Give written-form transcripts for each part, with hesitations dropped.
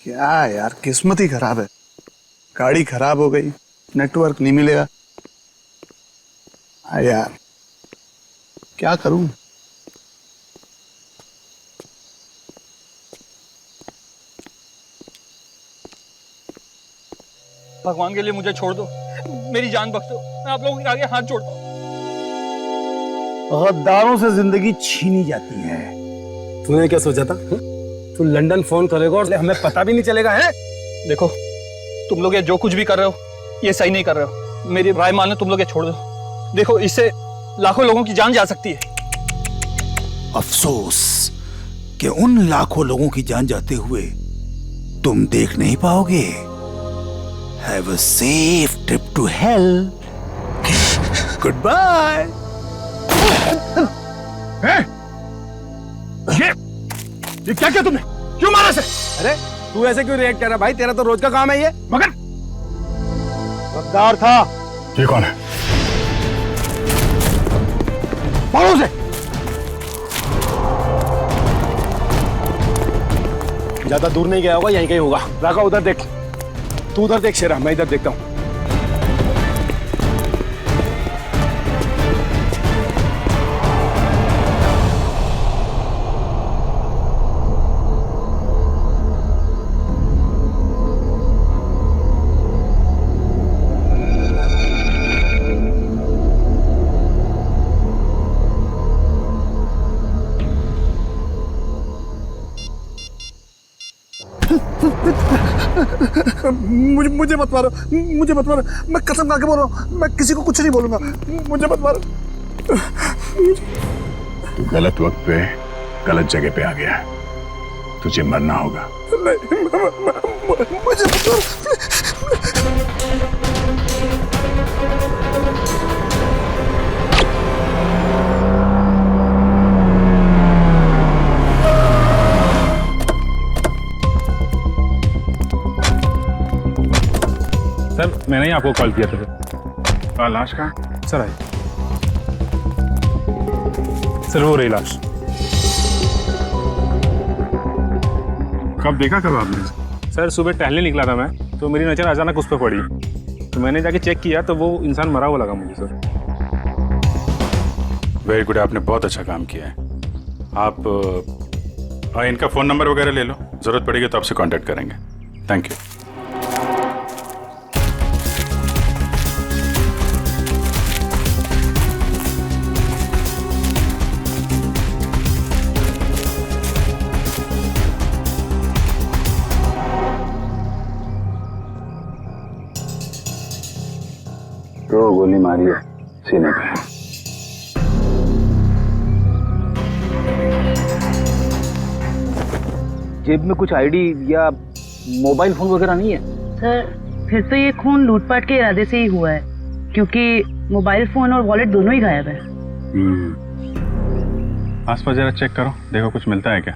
क्या यार, किस्मत ही खराब है। गाड़ी खराब हो गई, नेटवर्क नहीं मिलेगा। यार क्या करूं। भगवान के लिए मुझे छोड़ दो, मेरी जान बख्श दो, मैं आप लोगों के आगे हाथ जोड़ता हूँ। गद्दारों से जिंदगी छीनी जाती है। तूने क्या सोचा था? तू लंदन फोन करेगा और हमें पता भी नहीं चलेगा है? देखो, तुम लोग ये जो कुछ भी कर रहे हो ये सही नहीं कर रहे हो। मेरी राय मानो, तुम लोग ये छोड़ दो। देखो, इससे लाखों लोगों की जान जा सकती है। अफसोस कि उन लाखों लोगों की जान जाते हुए तुम देख नहीं पाओगे। Have a safe trip to hell. Goodbye. ये क्या किया तुमने? क्यों मारा से? अरे तू ऐसे क्यों रिएक्ट कर रहा भाई? तेरा तो रोज का काम है ये। मगर गद्दार था। ये कौन है? पकड़ो उसे। ज्यादा दूर नहीं गया होगा, यहीं कहीं होगा। राका उधर देख, तू उधर देख शेरा, मैं इधर देखता हूँ। मुझे मत मारो, मुझे मत मारो। मैं कसम खा के बोल रहा हूँ, मैं किसी को कुछ नहीं बोलूंगा। मुझे मत मारो। तू गलत वक्त पे गलत जगह पे आ गया है। तुझे मरना होगा। नहीं, मुझे मत मारो। सर, मैंने ही आपको कॉल किया था। लाश कहाँ? Sir I. सर वो रही लाश। कब देखा कब आपने? सर सुबह टहलने निकला था मैं, तो मेरी नज़र अचानक उस पर पड़ी, तो मैंने जाके चेक किया तो वो इंसान मरा हुआ लगा मुझे सर। वेरी गुड, आपने बहुत अच्छा काम किया है। आप इनका फ़ोन नंबर वगैरह ले लो, ज़रूरत पड़ेगी तो आपसे कांटेक्ट करेंगे। Thank you. दो गोली मारी है सीने पे। जेब में कुछ आईडी या मोबाइल फोन वगैरह नहीं है? सर फिर तो ये खून लूटपाट के इरादे से ही हुआ है, क्योंकि मोबाइल फोन और वॉलेट दोनों ही गायब है। आसपास जरा चेक करो, देखो कुछ मिलता है क्या।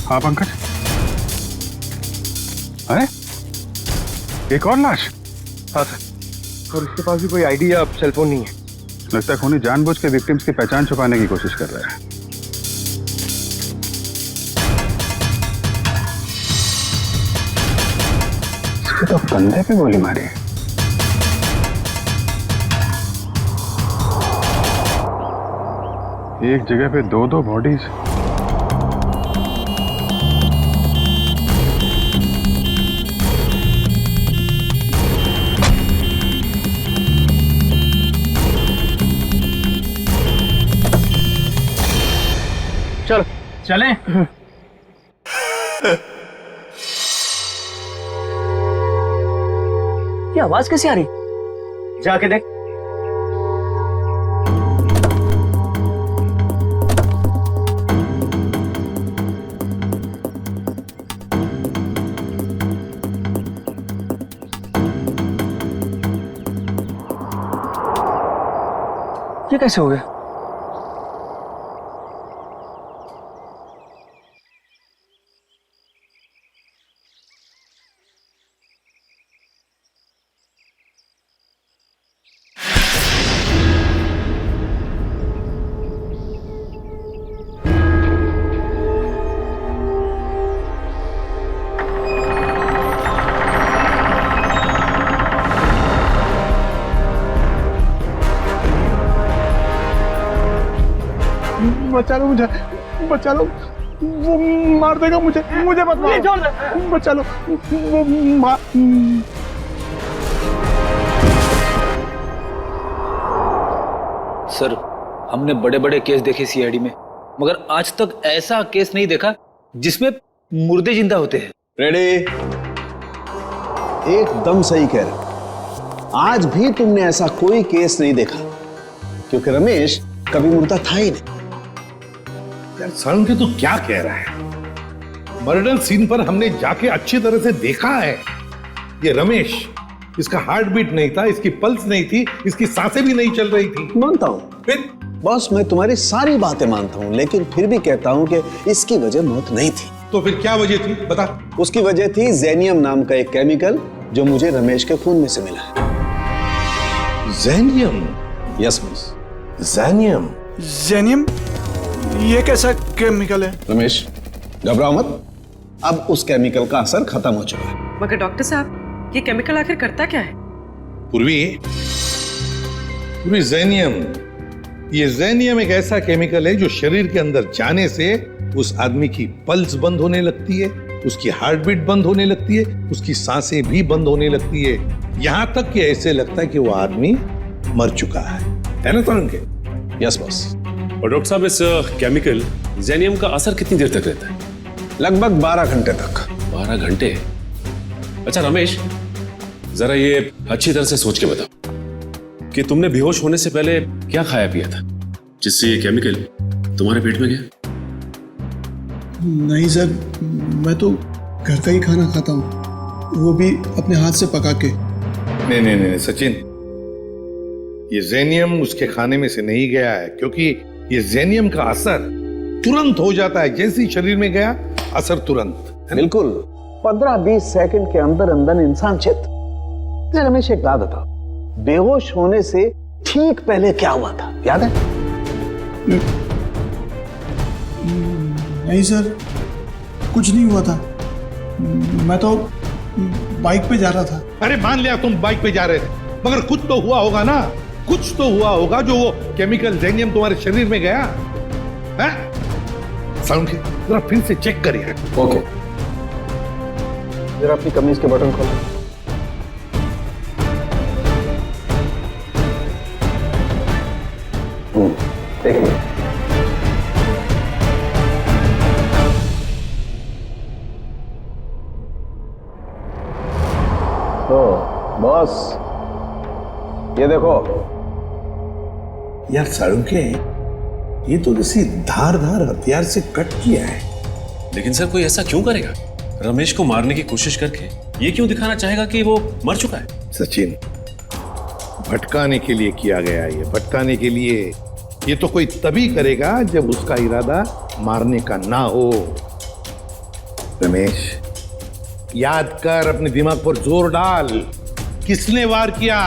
हाँ पंकज, अरे एक और लाश? हाँ सर, और इसके पास भी कोई आईडी या सेलफोन नहीं है। लगता है खूनी जानबूझ के विक्टिम्स की पहचान छुपाने की कोशिश कर रहा है। इसके तो कंधे पे गोली मारी है। एक जगह पे दो दो बॉडीज। चलो चलें। ये आवाज कैसी आ रही? जाके देख। ये कैसे हो गया? बचा लो मुझे, बचा लो, वो मार देगा मुझे, मुझे मत मारो, बचा लो, वो मार। सर, हमने बड़े बड़े केस देखे सीआईडी में, मगर आज तक ऐसा केस नहीं देखा जिसमें मुर्दे जिंदा होते हैं। रेडी? एकदम सही कह रहे। आज भी तुमने ऐसा कोई केस नहीं देखा, क्योंकि रमेश कभी मुर्दा था ही नहीं। यार सड़न के तू क्या कह रहा है? मर्डर सीन पर हमने जाके अच्छी तरह से देखा है। ये रमेश, इसका हार्ट बीट नहीं था, इसकी पल्स नहीं थी, इसकी सांसें भी नहीं चल रही थी। मानता हूं फिर बॉस, मैं तुम्हारी सारी बातें मानता हूं, लेकिन फिर भी कहता हूं कि इसकी वजह मौत नहीं थी। तो फिर क्या वजह थी, बता। उसकी वजह थी जेनियम नाम का एक केमिकल जो मुझे रमेश के खून में से मिला है। जेनियम? Yes boss. जेनियम? जेनियम? ये कैसा केमिकल है? रमेश घबराओ मत, अब उस केमिकल का असर खत्म हो चुका है। मगर डॉक्टर साहब, ये केमिकल आखिर करता क्या है? पूर्वी, जेनियम, ये जेनियम एक ऐसा केमिकल है जो शरीर के अंदर जाने से उस आदमी की पल्स बंद होने लगती है, उसकी हार्ट बीट बंद होने लगती है, उसकी सांसें भी बंद होने लगती है, यहां तक कि ऐसे लगता है कि वो आदमी मर चुका है ना तरुण के? Yes boss. और डॉक्टर साहब, इस केमिकल जेनियम का असर कितनी देर तक रहता है? लगभग 12 घंटे तक। 12 घंटे? अच्छा रमेश, जरा ये अच्छी तरह से सोच के बताओ कि तुमने बेहोश होने से पहले क्या खाया पिया था जिससे ये केमिकल तुम्हारे पेट में गया? नहीं सर, मैं तो घर का ही खाना खाता हूँ, वो भी अपने हाथ से पका के। नहीं सचिन, ये जेनियम उसके खाने में से नहीं गया है, क्योंकि ये जेनियम का असर तुरंत हो जाता है, जैसे ही शरीर में गया असर तुरंत। बिल्कुल 15-20 सेकंड के अंदर अंदर इंसान चित। रमेश एक बात बताओ, बेहोश होने से ठीक पहले क्या हुआ था, याद है? नहीं सर, कुछ नहीं हुआ था, मैं तो बाइक पे जा रहा था। अरे मान लिया तुम बाइक पे जा रहे थे, मगर कुछ तो हुआ होगा ना, कुछ तो हुआ होगा जो वो केमिकल जेनियम तुम्हारे शरीर में गया है। साउंड के जरा फिर से चेक करिए। ओके, जरा अपनी कमीज के बटन खोलो। एक मिनट। तो बॉस, ये देखो। यार साळुंके, ये तो किसी धारदार हथियार से कट किया है। लेकिन सर, कोई ऐसा क्यों करेगा? रमेश को मारने की कोशिश करके ये क्यों दिखाना चाहेगा कि वो मर चुका है? सचिन, भटकाने के लिए किया गया, ये भटकाने के लिए। ये तो कोई तभी करेगा जब उसका इरादा मारने का ना हो। रमेश, याद कर, अपने दिमाग पर जोर डाल, किसने वार किया?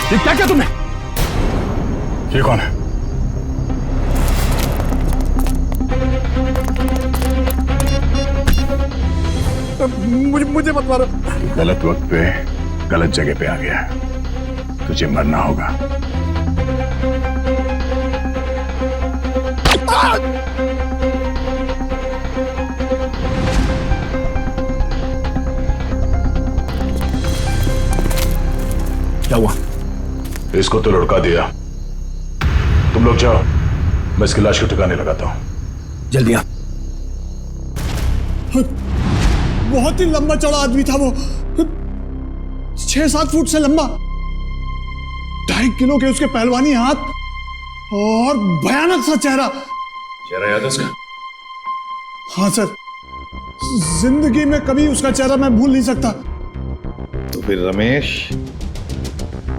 ये क्या किया तुमने? ये कौन है? मुझे मत मारो। गलत वक्त पे गलत जगह पे आ गया है, तुझे मरना होगा। क्या हुआ? इसको तो लुढ़का दिया। तुम लोग जाओ, मैं इसकी लाश को ठिकाने लगाता हूं। जल्दी आ। बहुत ही लंबा चौड़ा आदमी था वो, 6-7 फुट से लंबा, 2.5 किलो के उसके पहलवानी हाथ और भयानक सा चेहरा। चेहरा याद है उसका? हाँ सर, जिंदगी में कभी उसका चेहरा मैं भूल नहीं सकता। तो फिर रमेश,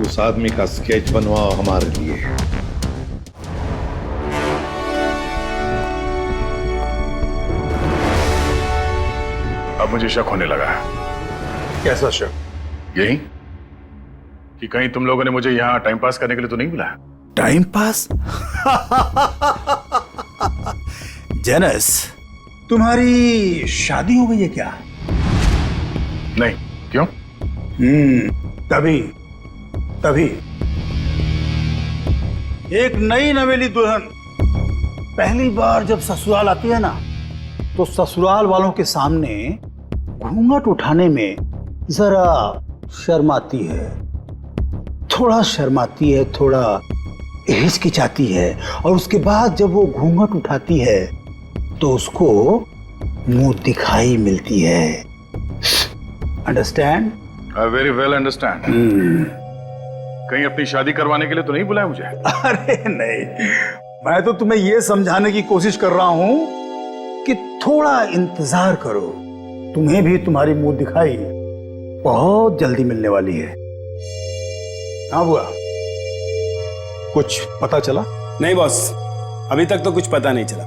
उस आदमी का स्केच बनवाओ हमारे लिए। अब मुझे शक होने लगा। कैसा शक? यही कि कहीं तुम लोगों ने मुझे यहां टाइम पास करने के लिए तो नहीं बुलाया? Time pass? जेनस, तुम्हारी शादी हो गई है क्या? नहीं। क्यों? तभी तभी एक नई नवेली दुल्हन पहली बार जब ससुराल आती है ना, तो ससुराल वालों के सामने घूंघट उठाने में जरा शर्माती है, थोड़ा शर्माती है, थोड़ा हिचकिचाती है, और उसके बाद जब वो घूंघट उठाती है तो उसको मुंह दिखाई मिलती है। Understand? I very well understand. कहीं अपनी शादी करवाने के लिए तो नहीं बुलाया मुझे? अरे नहीं, मैं तो तुम्हें यह समझाने की कोशिश कर रहा हूं कि थोड़ा इंतजार करो, तुम्हें भी तुम्हारी मुंह दिखाई बहुत जल्दी मिलने वाली है। हाँ बुआ, कुछ पता चला? नहीं बॉस, अभी तक तो कुछ पता नहीं चला,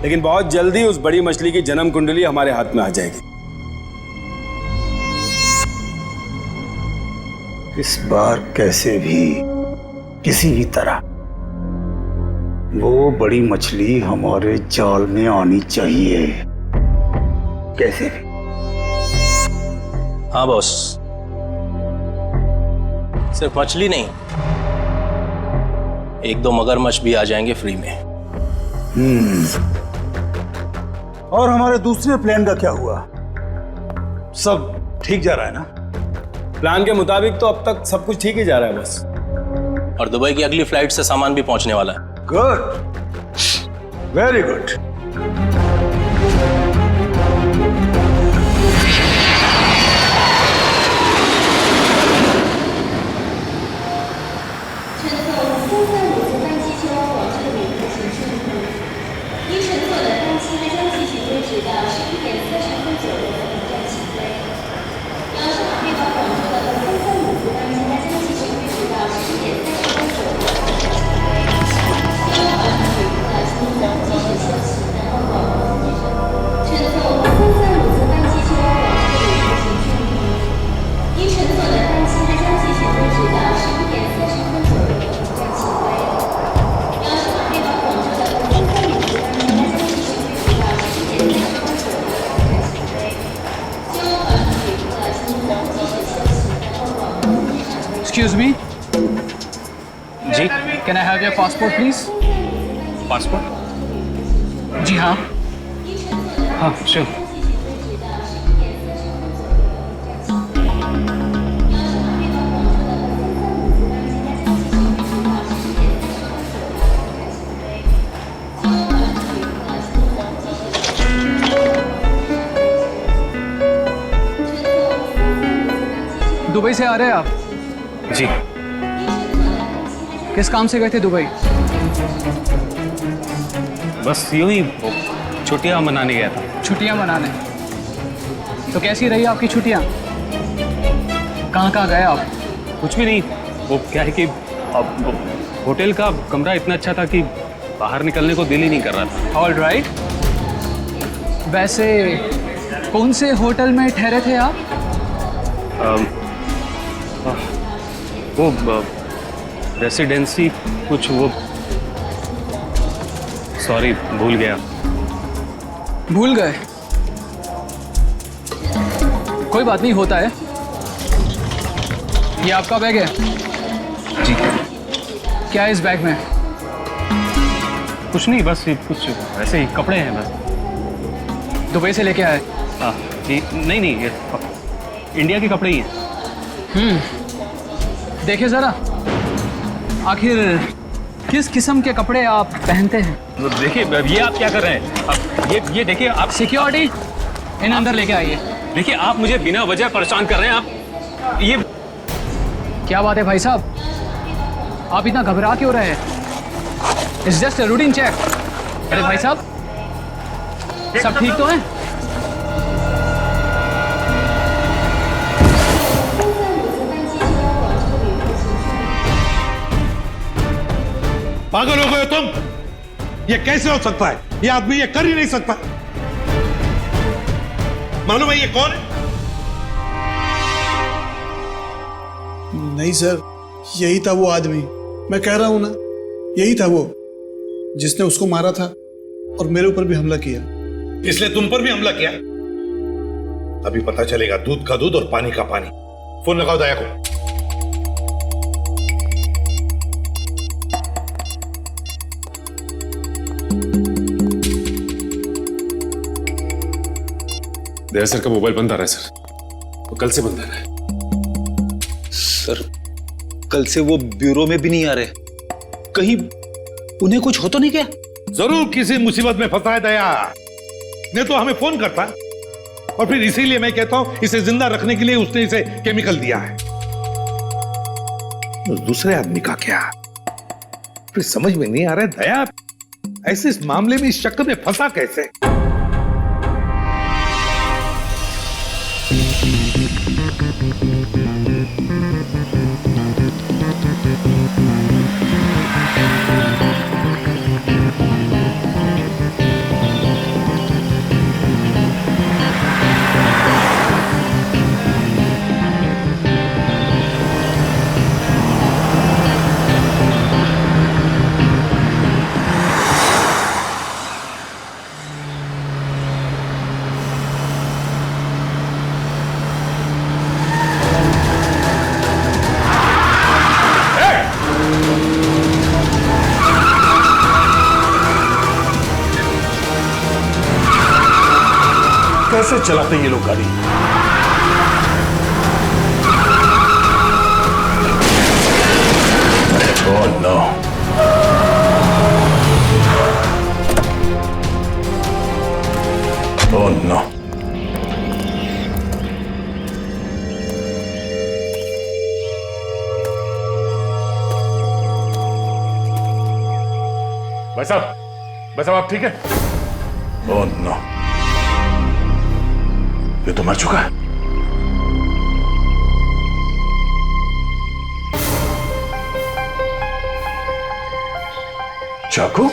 लेकिन बहुत जल्दी उस बड़ी मछली की जन्म कुंडली हमारे हाथ में आ जाएगी। इस बार कैसे भी, किसी भी तरह वो बड़ी मछली हमारे जाल में आनी चाहिए, कैसे भी। हाँ बॉस, सिर्फ मछली नहीं, 1-2 मगरमच्छ भी आ जाएंगे फ्री में। और हमारे दूसरे प्लान का क्या हुआ? सब ठीक जा रहा है ना? प्लान के मुताबिक तो अब तक सब कुछ ठीक ही जा रहा है बस। और दुबई की अगली फ्लाइट से सामान भी पहुंचने वाला है। Good, very good. Excuse me. जी, can I have your passport please? Passport? जी हाँ। हाँ, sure. दुबई से आ रहे हैं आप? जी। किस काम से गए थे दुबई? बस यूं ही छुट्टियां मनाने गया था। छुट्टियां मनाने? तो कैसी रही आपकी छुट्टियां? कहाँ कहाँ गए आप? कुछ भी नहीं, वो क्या है कि होटल का कमरा इतना अच्छा था कि बाहर निकलने को दिल ही नहीं कर रहा था। All right. वैसे कौन से होटल में ठहरे थे आप? वो रेसिडेंसी कुछ, वो सॉरी भूल गया। भूल गए? कोई बात नहीं, होता है। ये आपका बैग है? जी। क्या है इस बैग में? कुछ नहीं, बस ये कुछ ऐसे ही कपड़े हैं बस। दुबई से लेके आए? नहीं नहीं, ये इंडिया के कपड़े ही हैं। देखिए जरा। आखिर किस किस्म के कपड़े आप पहनते हैं? देखिए ये आप क्या कर रहे हैं? अब ये देखिए आप सिक्योरिटी, इन अंदर लेके आइए। देखिए आप मुझे बिना वजह परेशान कर रहे हैं। आप ये क्या बात है भाई साहब, आप इतना घबरा क्यों रहे हैं? It's just a routine check. अरे भाई साहब, सब ठीक तो है? पागल हो गए हो तुम? ये कैसे हो सकता है? ये आदमी ये कर ही नहीं सकता। मालूम है ये कौन है? नहीं सर, यही था वो आदमी। मैं कह रहा हूं ना, यही था वो जिसने उसको मारा था और मेरे ऊपर भी हमला किया। इसलिए तुम पर भी हमला किया? अभी पता चलेगा दूध का दूध और पानी का पानी। फोन लगाओ दया को। दया सर का मोबाइल बंद आ रहा है सर, वो कल से बंद आ रहा है। सर कल से वो ब्यूरो में भी नहीं आ रहे, कहीं उन्हें कुछ हो तो नहीं क्या? जरूर किसी मुसीबत में फंसा है दया, नहीं तो हमें फोन करता। और फिर इसीलिए मैं कहता हूं इसे जिंदा रखने के लिए उसने इसे केमिकल दिया है। उस दूसरे आदमी का क्या? फिर समझ में नहीं आ रहा है दया ऐसे इस मामले में इस चक्कर में फंसा कैसे? कैसे चलाते हैं ये लोग गाड़ी? Oh no. Oh no. भाई साहब आप ठीक है? Oh no. ये तो मर चुका है। चाकू?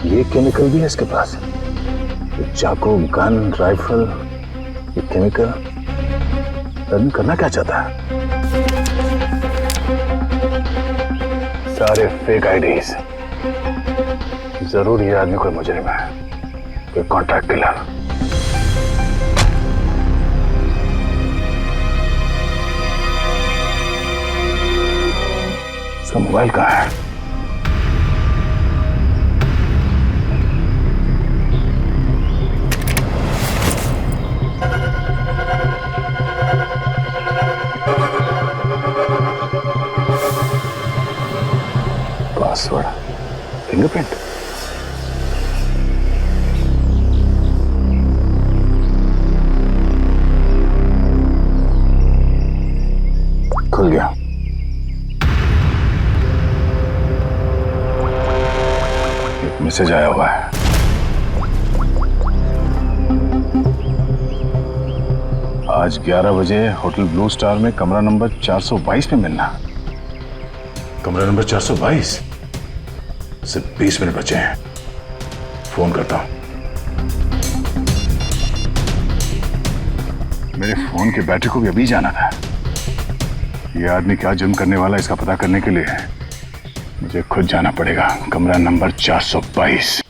ये केमिकल भी है इसके पास। ये चाकू, गन, राइफल, ये केमिकल रन करना क्या चाहता है? सारे फेक आईडीज। जरूर ये आदमी कोई मुजरिम है, कोई कॉन्ट्रैक्ट किलर। इसका मोबाइल कहाँ है? Password, fingerprint. खुल गया। एक मैसेज आया हुआ है। आज 11 बजे होटल ब्लू स्टार में कमरा नंबर 422 में मिलना। कमरा नंबर 422? सिर्फ 20 मिनट बचे हैं, फोन करता हूं। मेरे फोन की बैटरी को भी अभी जाना था। ये आदमी क्या जुर्म करने वाला इसका पता करने के लिए मुझे खुद जाना पड़ेगा। कमरा नंबर 422।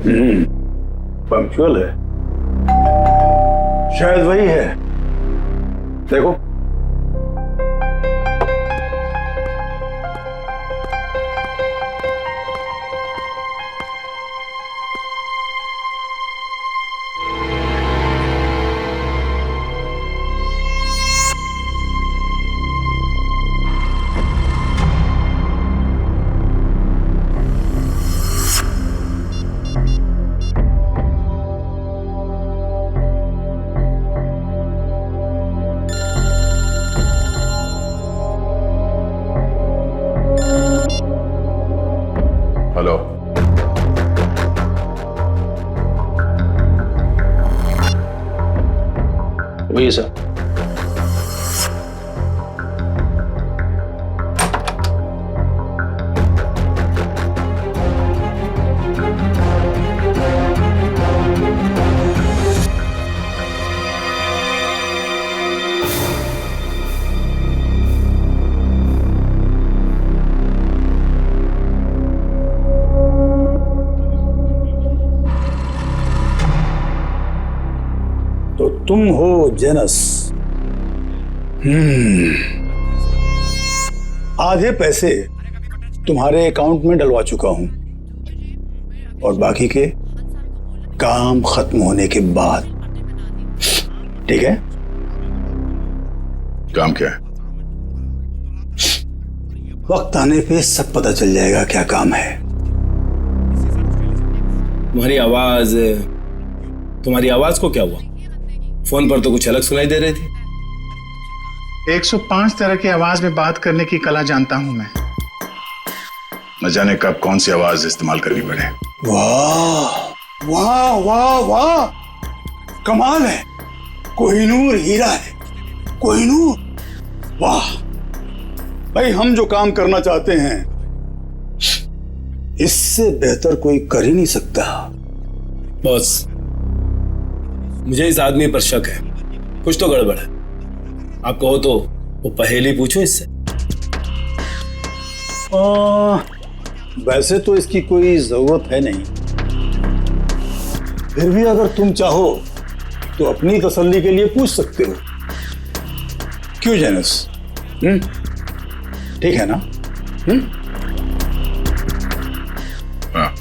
पंक्चुअल है, शायद वही है। देखो हेलो, वही सर। तो तुम हो जेनस। आधे पैसे तुम्हारे अकाउंट में डलवा चुका हूं और बाकी के काम खत्म होने के बाद। ठीक है? काम क्या है? वक्त आने पे सब पता चल जाएगा क्या काम है। तुम्हारी आवाज को क्या हुआ? फोन पर तो कुछ अलग सुनाई दे रही थी। 105 तरह की आवाज में बात करने की कला जानता हूं मैं। न जाने कब कौन सी आवाज इस्तेमाल करनी पड़े। वाह वाह वाह वाह, कमाल है। कोहिनूर हीरा है, कोहिनूर। वाह भाई, हम जो काम करना चाहते हैं इससे बेहतर कोई कर ही नहीं सकता। बॉस, मुझे इस आदमी पर शक है, कुछ तो गड़बड़ है। आप कहो तो वो पहेली पूछो इससे। वैसे तो इसकी कोई जरूरत है नहीं, फिर भी अगर तुम चाहो तो अपनी तसल्ली के लिए पूछ सकते हो। क्यों जेनस? ठीक है ना? हाँ।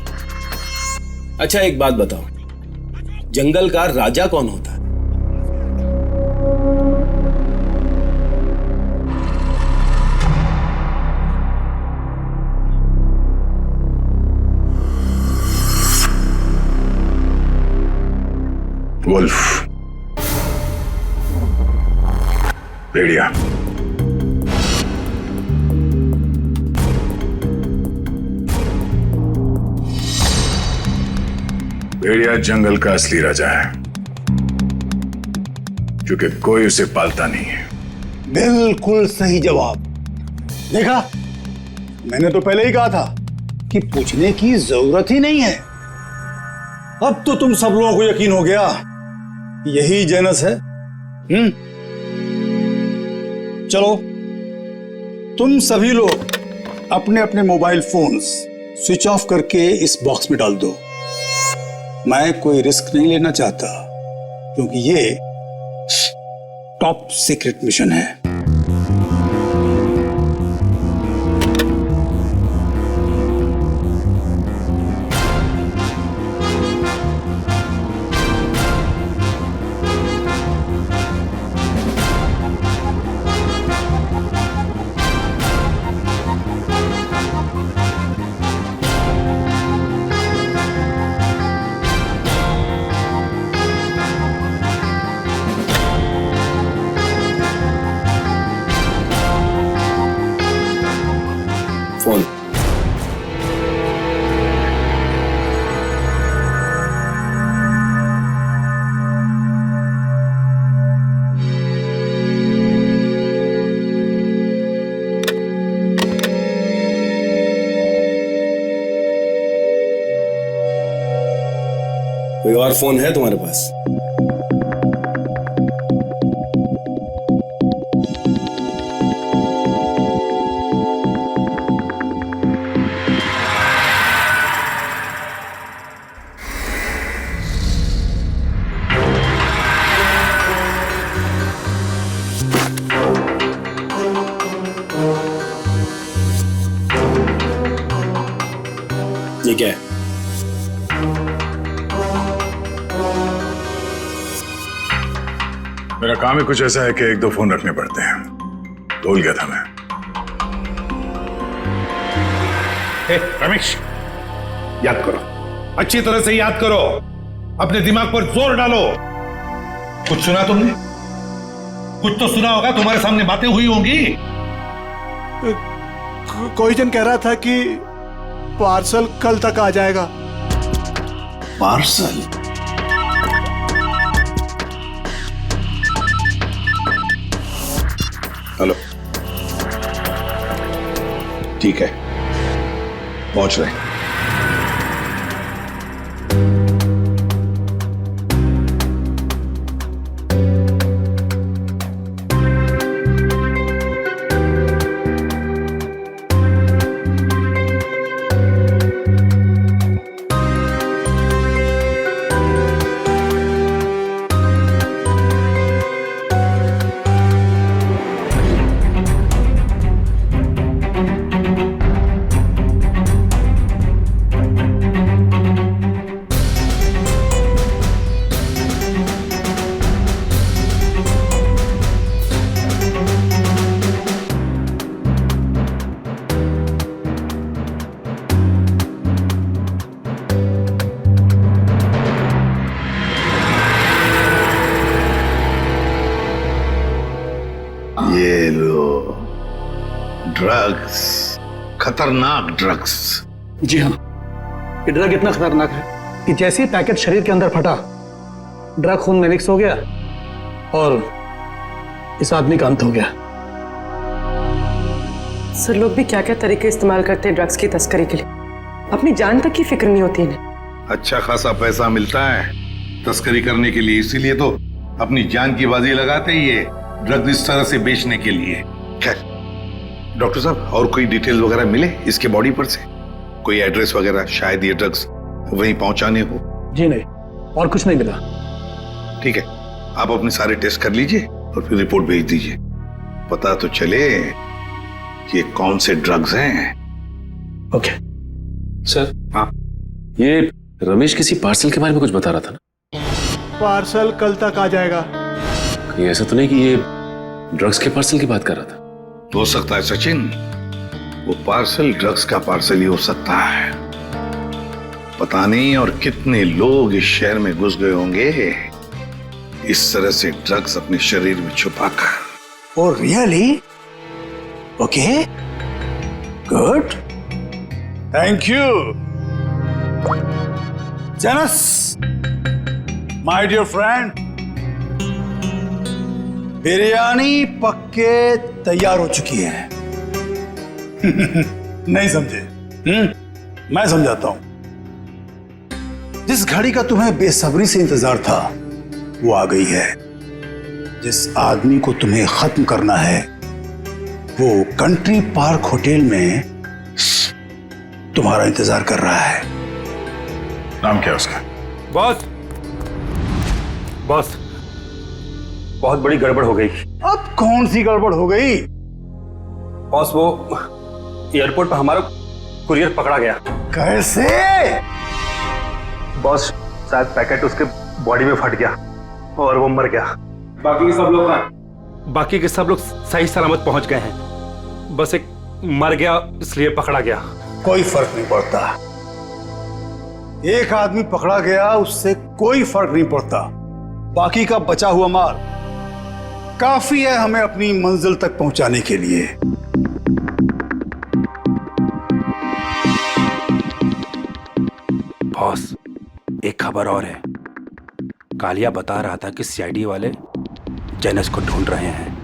अच्छा एक बात बताओ, जंगल का राजा कौन होता है? वुल्फ, भेड़िया। भेड़िया जंगल का असली राजा है, क्योंकि कोई उसे पालता नहीं है। बिल्कुल सही जवाब। देखा, मैंने तो पहले ही कहा था कि पूछने की जरूरत ही नहीं है। अब तो तुम सब लोगों को यकीन हो गया, यही जेनस है। चलो, तुम सभी लोग अपने अपने मोबाइल फोन्स स्विच ऑफ करके इस बॉक्स में डाल दो। मैं कोई रिस्क नहीं लेना चाहता, क्योंकि ये टॉप सीक्रेट मिशन है। फोन। कोई और फोन है तुम्हारे पास? मेरा काम ही कुछ ऐसा है कि 1-2 फोन रखने पड़ते हैं। भूल गया था मैं। रमेश, याद करो, अच्छी तरह से याद करो, अपने दिमाग पर जोर डालो। कुछ सुना तुमने? कुछ तो सुना होगा, तुम्हारे सामने बातें हुई होंगी। कोई जन कह रहा था कि पार्सल कल तक आ जाएगा। पार्सल? हेलो, ठीक है, पहुंच रहे हैं। ये लो ड्रग्स, खतरनाक ड्रग्स। जी हाँ, ये ड्रग इतना खतरनाक है कि जैसे ही पैकेट शरीर के अंदर फटा, ड्रग खून में मिक्स हो गया और इस आदमी का अंत हो गया। सर, लोग भी क्या क्या तरीके इस्तेमाल करते हैं ड्रग्स की तस्करी के लिए। अपनी जान तक की फिक्र नहीं होती इन्हें। अच्छा खासा पैसा मिलता है तस्करी करने के लिए, इसीलिए तो अपनी जान की बाजी लगाते ही ये ड्रग इस तरह से बेचने के लिए। खैर डॉक्टर साहब, और कोई डिटेल वगैरह मिले इसके बॉडी पर से? कोई एड्रेस वगैरह, शायद ये ड्रग्स वहीं पहुंचाने हो। जी नहीं, और कुछ नहीं मिला। ठीक है, आप अपने सारे टेस्ट कर लीजिए और फिर रिपोर्ट भेज दीजिए, पता तो चले कि ये कौन से ड्रग्स हैं। Okay sir. हाँ, ये रमेश किसी पार्सल के बारे में कुछ बता रहा था ना? पार्सल कल तक आ जाएगा। कहीं ऐसा तो नहीं कि ये ड्रग्स के पार्सल की बात कर रहा था? हो सकता है सचिन, वो पार्सल ड्रग्स का पार्सल ही हो सकता है। पता नहीं और कितने लोग इस शहर में घुस गए होंगे इस तरह से ड्रग्स अपने शरीर में छुपाकर। Oh really? Okay, good, thank you Janus, my dear friend. Biryani पक्के तैयार हो चुकी है। नहीं समझे? मैं समझाता हूं। जिस घड़ी का तुम्हें बेसब्री से इंतजार था वो आ गई है। जिस आदमी को तुम्हें खत्म करना है वो कंट्री पार्क होटल में तुम्हारा इंतजार कर रहा है। नाम क्या है उसका? बॉस, बॉस, बहुत बड़ी गड़बड़ हो गई। अब कौन सी गड़बड़ हो गई? बॉस, वो एयरपोर्ट पर हमारा कुरियर पकड़ा गया। कैसे? बॉस, शायद पैकेट उसके बॉडी में फट गया और वो मर गया। बाकी के सब लोग सही सलामत पहुंच गए हैं। बस एक मर गया, इसलिए पकड़ा गया। कोई फर्क नहीं पड़ता। एक आदमी पकड़ा गया उससे कोई फर्क नहीं पड़ता। बाकी का बचा हुआ माल काफी है हमें अपनी मंजिल तक पहुंचाने के लिए। बॉस, एक खबर और है। कालिया बता रहा था कि सीआईडी वाले जेनस को ढूंढ रहे हैं।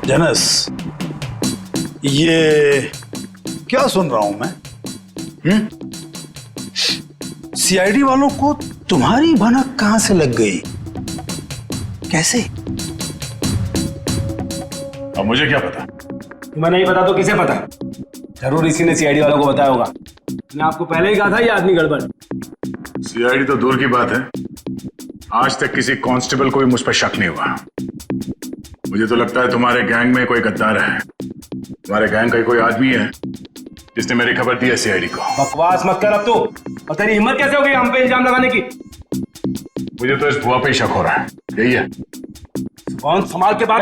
जेनस, ये क्या सुन रहा हूं मैं? सीआईडी वालों को तुम्हारी भनक कहां से लग गई? कैसे? अब मुझे क्या पता? तुम्हें नहीं पता तो किसे पता? जरूर इसी ने सीआईडी वालों को बताया होगा। मैंने आपको पहले ही कहा था ये आदमी गड़बड़। सीआईडी तो दूर की बात है, आज तक किसी कांस्टेबल को भी मुझ पर शक नहीं हुआ। मुझे तो लगता है तुम्हारे गैंग में कोई गद्दार है। तुम्हारे गैंग का कोई आदमी है जिसने मेरी खबर दी है सीआईडी को। बकवास मत कर अब तो। और तेरी हिम्मत कैसे हो गई हम पे इल्जाम लगाने की? मुझे तो इस भुआ पे ही शक हो रहा है। यही है। कौन संभाल के बात।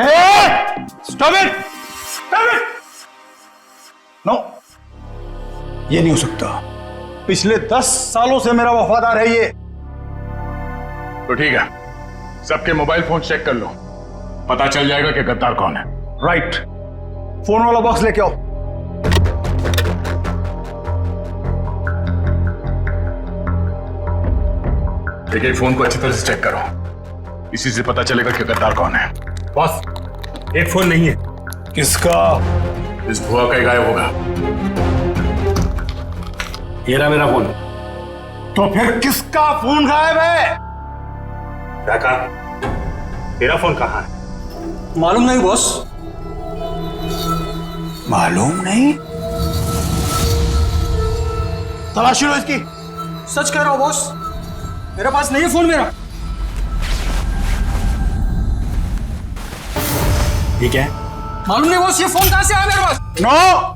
Stop it! Stop it! No, ये नहीं हो सकता। पिछले 10 सालों से मेरा वफादार है ये। तो ठीक है, सबके मोबाइल फोन चेक कर लो, पता चल जाएगा कि गद्दार कौन है। राइट। फोन वाला बॉक्स लेके आओ। देखिए, फोन को अच्छी तरह से चेक करो, इसी से पता चलेगा कि गद्दार कौन है। बॉस, एक फोन नहीं है। किसका? इस भुआ का ही गायब होगा। ये रहा मेरा फोन। तो फिर किसका फोन गायब है? काका, तेरा फोन कहाँ है? मालूम नहीं बॉस। मालूम नहीं? तलाशी लो इसकी। सच कह रहा हूँ बॉस, मेरे पास नहीं है फोन मेरा। ये क्या है? मालूम नहीं बॉस, ये फोन कहाँ से आया मेरे पास। नो!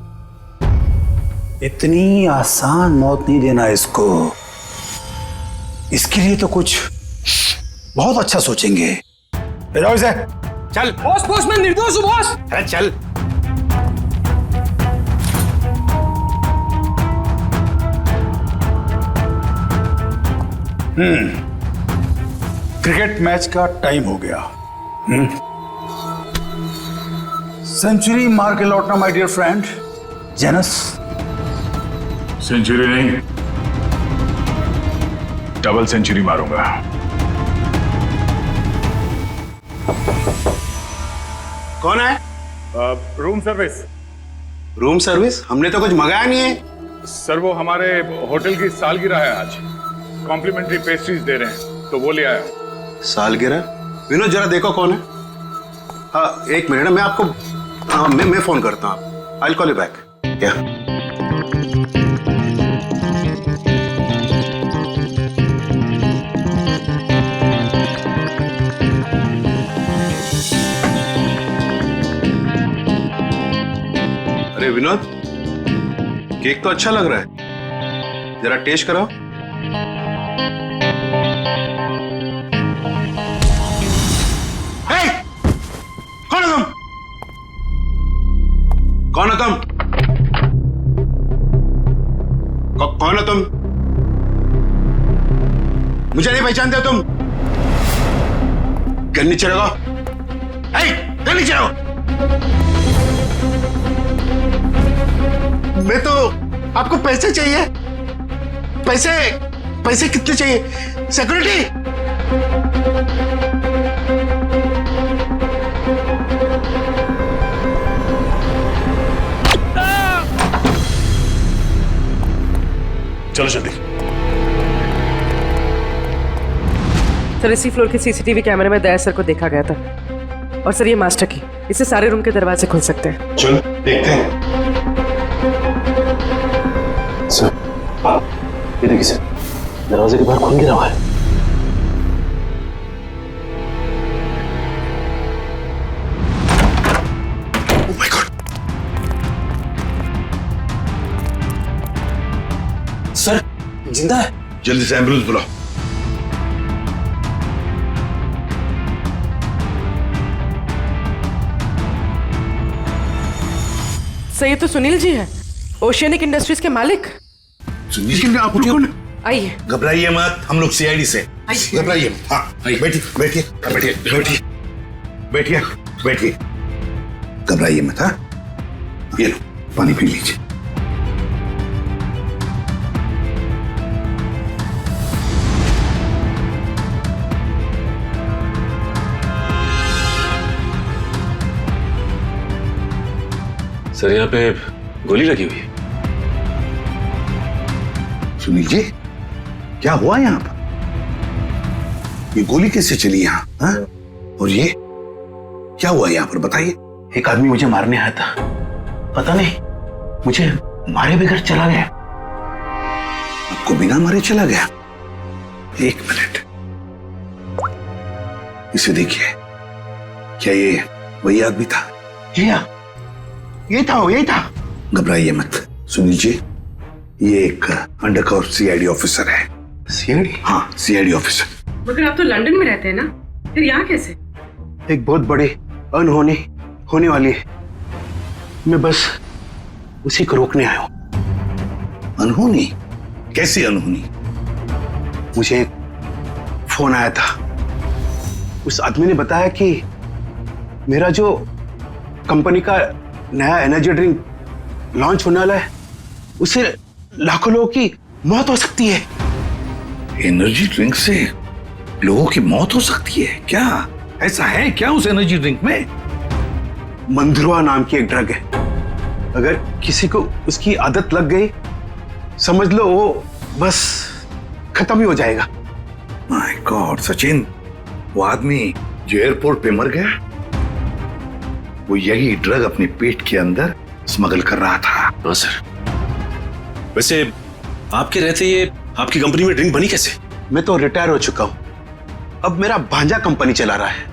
इतनी आसान मौत नहीं देना इसको। इसके लिए तो कुछ बहुत अच्छा सोचेंगे। ले जाओ इसे। चल बॉस, बॉस मैं निर्दोष हूँ बॉस। अरे चल। क्रिकेट मैच का टाइम हो गया। सेंचुरी मार के लौटना my dear friend Janus. Century नहीं, डबल सेंचुरी मारूंगा। कौन है? Room service. Room service? हमने तो कुछ मंगाया नहीं है। सर, वो हमारे होटल की सालगिरह है आज, कॉम्प्लीमेंट्री पेस्ट्रीज दे रहे हैं, तो वो ले आया। सालगिरह? विनोद जरा देखो कौन है। हाँ एक मिनट, मैं आपको मैं फोन करता हूँ। I call you back. क्या? अरे विनोद, केक तो अच्छा लग रहा है, जरा टेस्ट कराओ। कौन है तुम? कौन है तुम? कौन है तुम? मुझे नहीं पहचानते तुम? गन नीचे रखो। गन नीचे रखो। मैं तो, आपको पैसे चाहिए? पैसे? पैसे कितने चाहिए? सिक्योरिटी? चलो जल्दी। सर, इसी फ्लोर के सीसीटीवी कैमरे में दया सर को देखा गया था। और सर, ये मास्टर की, इससे सारे रूम के दरवाजे खुल सकते हैं। चलो देखते हैं। सर, ये देखिए सर, दरवाजे के बाहर खून गिरा हुआ है। Oh my God! सर, जिंदा है। जल्दी से एम्बुलेंस बुलाओ। सर, ये तो सुनील जी हैं, ओशियनिक इंडस्ट्रीज के मालिक। सुनील, आप कौन? आइए। घबराइए मत, हम लोग सीआईडी से। घबराइए मत। हाँ, बैठिए बैठिए बैठिए बैठिए बैठिए बैठिए। घबराइए मत। हाँ, ये लो पानी पी लीजिए। सर, यहाँ पे गोली लगी हुई है। सुनील जी, क्या हुआ यहाँ पर? ये गोली कैसे चली यहाँ? हाँ? और ये क्या हुआ यहाँ पर, बताइए। एक आदमी मुझे मारने आया था, पता नहीं मुझे मारे बगैर चला गया। आपको बिना मारे चला गया? एक मिनट, इसे देखिए। क्या ये वही आदमी था। ये था। घबराइए मत सुनील जी, ये एक अंडरकवर सीआईडी ऑफिसर है। सीआईडी? हाँ, सीआईडी ऑफिसर। मगर आप तो लंदन में रहते हैं ना, फिर यहाँ कैसे? एक बहुत बड़ी अनहोनी होने वाली है, मैं बस उसी को रोकने आया हूं। अनहोनी? कैसी अनहोनी? मुझे एक फोन आया था, उस आदमी ने बताया कि मेरा जो कंपनी का नया एनर्जी ड्रिंक लॉन्च होने वाला है, उससे लाखों लोगों की मौत हो सकती है। एनर्जी ड्रिंक से लोगों की मौत हो सकती है? क्या ऐसा है क्या उस एनर्जी ड्रिंक में? मंदरुआ नाम की एक ड्रग है, अगर किसी को उसकी आदत लग गई, समझ लो वो बस खत्म ही हो जाएगा। माय गॉड सचिन, वो आदमी जो एयरपोर्ट पे मर गया, वो यही ड्रग अपने पेट के अंदर स्मगल कर रहा था। हाँ सर। वैसे आपके रहते ये आपकी कंपनी में ड्रिंक बनी कैसे? मैं तो रिटायर हो चुका हूं, अब मेरा भांजा कंपनी चला रहा है।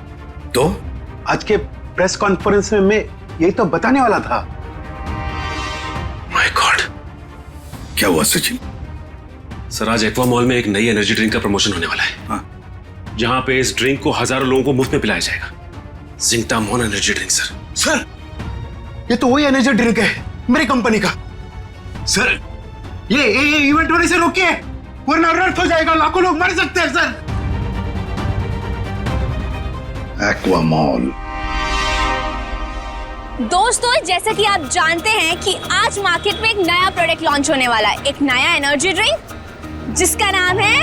तो आज के प्रेस कॉन्फ्रेंस में मैं यही तो बताने वाला था। माय गॉड, क्या हुआ सचिन? सर, आज एक्वा मॉल में एक नई एनर्जी ड्रिंक का प्रमोशन होने वाला है। हाँ। जहां पे इस ड्रिंक को हजारों लोगों को मुफ्त में पिलाया जाएगा। जिंकटामोन एनर्जी ड्रिंक सर। ये तो वही एनर्जी ड्रिंक है मेरी कंपनी का। सर, ये इवेंट होने से रोकिए, वरना अनर्थ हो जाएगा, लाखों लोग मर सकते हैं सर। Aqua mall. दोस्तों, जैसा कि आप जानते हैं कि आज मार्केट में एक नया प्रोडक्ट लॉन्च होने वाला है, एक नया एनर्जी ड्रिंक जिसका नाम है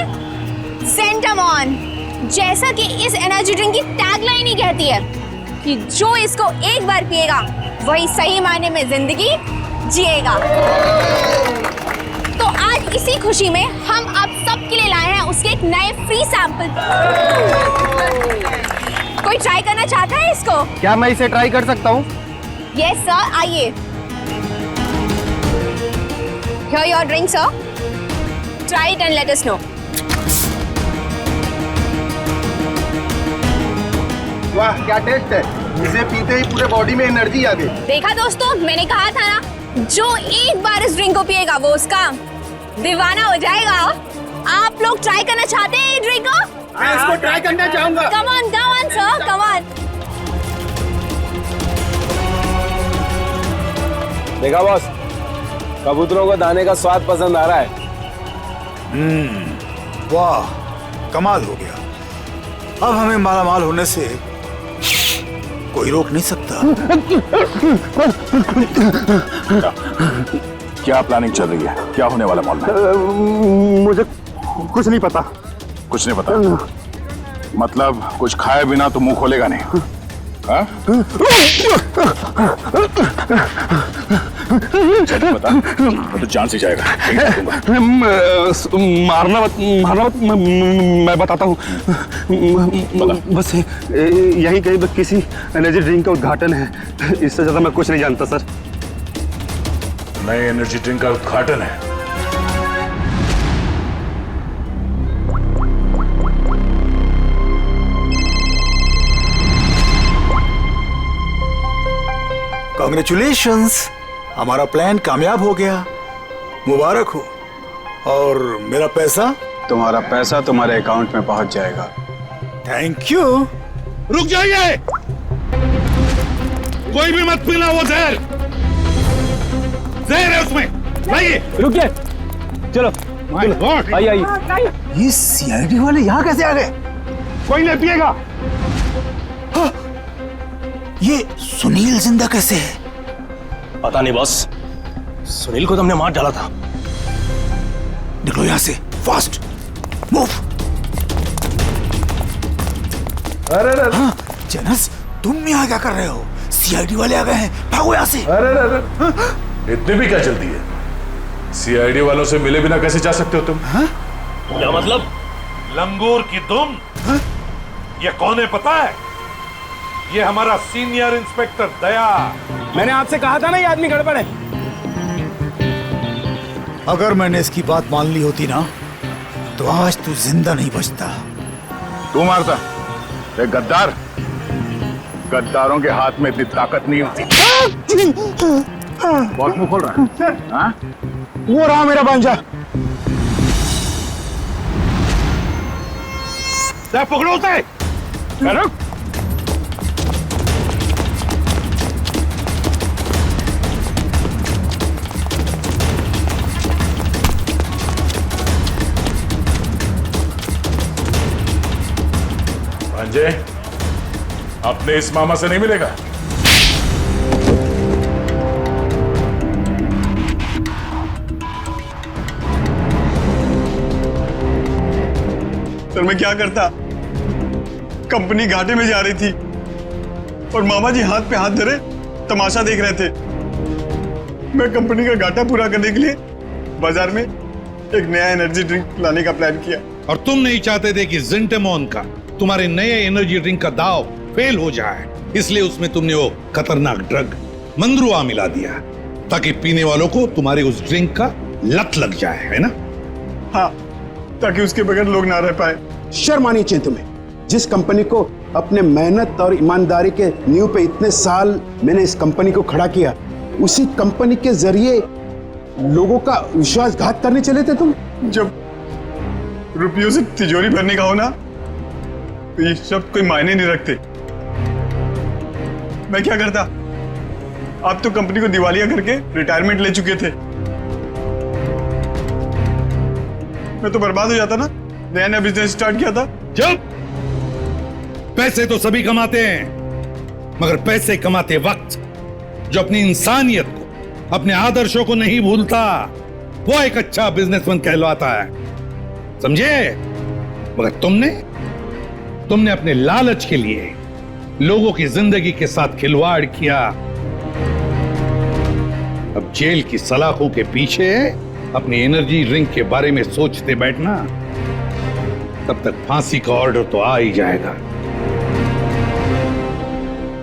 ज़ेंटामॉन। जैसा कि इस एनर्जी ड्रिंक की टैगलाइन ही कहती है कि जो इसको एक बार पिएगा वही सही मायने में जिंदगी जिएगा। तो आज इसी खुशी में हम आप सबके लिए लाए हैं उसके एक नए फ्री सैंपल। कोई ट्राई करना चाहता है इसको? क्या मैं इसे ट्राई कर सकता हूँ? यस सर, आइए। Here your drink, sir. Try it and let us know. वाह, क्या टेस्ट है! इसे पीते ही पूरे बॉडी में एनर्जी आ गई। देखा दोस्तों, मैंने कहा था ना, जो एक बार इस ड्रिंक को पिएगा वो उसका दीवाना हो जाएगा। आप लोग ट्राई करना चाहते हैं ये ड्रिंक को? मैं इसको ट्राई करना चाहूंगा। Come on, sir, come on. देखा बॉस, कबूतरों को दाने का स्वाद पसंद आ रहा है। वाह, कमाल हो गया। अब हमें मालामाल होने से कोई रोक नहीं सकता। क्या प्लानिंग चल रही है? क्या होने वाला मॉल में? मुझे कुछ नहीं पता। कुछ नहीं पता? मतलब कुछ खाए बिना तो मुंह खोलेगा नहीं? हाँ? पता तो जान से जाएगा। मारना मत, मैं बताता हूँ। बस यही कहीं किसी एनर्जी ड्रिंक का उद्घाटन है, इससे ज्यादा मैं कुछ नहीं जानता सर। नए एनर्जी ड्रिंक का उद्घाटन है? कांग्रेचुलेशंस, हमारा प्लान कामयाब हो गया। मुबारक हो। और मेरा पैसा? तुम्हारा पैसा तुम्हारे अकाउंट में पहुंच जाएगा। Thank you. रुक जाइए, कोई भी मत पीना वो जहर। जहर है उसमें। लाइए। रुकिए, चलो आइए। ये सीआईडी वाले यहाँ कैसे आ गए? कोई नहीं पिएगा। ये सुनील जिंदा कैसे है? पता नहीं बॉस, सुनील को तुमने मार डाला था। निकलो यहाँ से, फास्ट मूव। अरे हाँ, जेनस, तुम यहाँ क्या कर रहे हो? सीआईडी वाले आ गए हैं, भागो यहाँ से। अरे इतनी भी क्या जल्दी है? सीआईडी वालों से मिले बिना कैसे जा सकते हो तुम? क्या मतलब? लंगूर की दुम। ये कौन है पता है? ये हमारा सीनियर इंस्पेक्टर दया। मैंने आपसे कहा था ना ये आदमी गड़बड़ है। अगर मैंने इसकी बात मान ली होती ना, तो आज तू जिंदा नहीं बचता। तू मारता? एक गद्दार, गद्दारों के हाथ में इतनी ताकत नहीं होती। बहुत मुंह खोल रहा है। हाँ? वो रहा मेरा भांजा। पकड़ो उसे। रुक। भांजे, अपने इस मामा से नहीं मिलेगा। सर मैं क्या करता? कंपनी घाटे में जा रही थी और मामा जी हाथ पे हाथ धरे तमाशा देख रहे थे। मैं कंपनी का घाटा पूरा करने के लिए बाजार में एक नया एनर्जी ड्रिंक लाने का प्लान किया। और तुम नहीं चाहते थे कि जिंटेमॉन का, तुम्हारे नए एनर्जी ड्रिंक का दाव फेल हो जाए, इसलिए उसमें तुमने वो खतरनाक ड्रग मंद्रुआ मिला दिया ताकि पीने वालों को तुम्हारे उस ड्रिंक का लत लग जाए, है ना? हाँ, ताकि उसके बगैर लोग ना रह पाए। शर्म आनी चाहिए तुम्हें। जिस कंपनी को अपने मेहनत और ईमानदारी के नींव पे इतने साल मैंने इस कंपनी को खड़ा किया, उसी कंपनी के जरिए लोगों का विश्वासघात करने चले थे तुम। जब रुपयों से तिजोरी भरने का हो ना, तो ये सब कोई मायने नहीं रखते। मैं क्या करता? आप तो कंपनी को दिवालिया करके रिटायरमेंट ले चुके थे। मैं तो बर्बाद हो जाता ना, नया नया बिजनेस स्टार्ट किया था। जब पैसे तो सभी कमाते हैं, मगर पैसे कमाते वक्त जो अपनी इंसानियत को, अपने आदर्शों को नहीं भूलता, वो एक अच्छा बिजनेसमैन कहलाता है, समझे? मगर तुमने अपने लालच के लिए लोगों की जिंदगी के साथ खिलवाड़ किया। अब जेल की सलाखों के पीछे अपनी एनर्जी ड्रिंक के बारे में सोचते बैठना, तब तक फांसी का ऑर्डर तो आ ही जाएगा।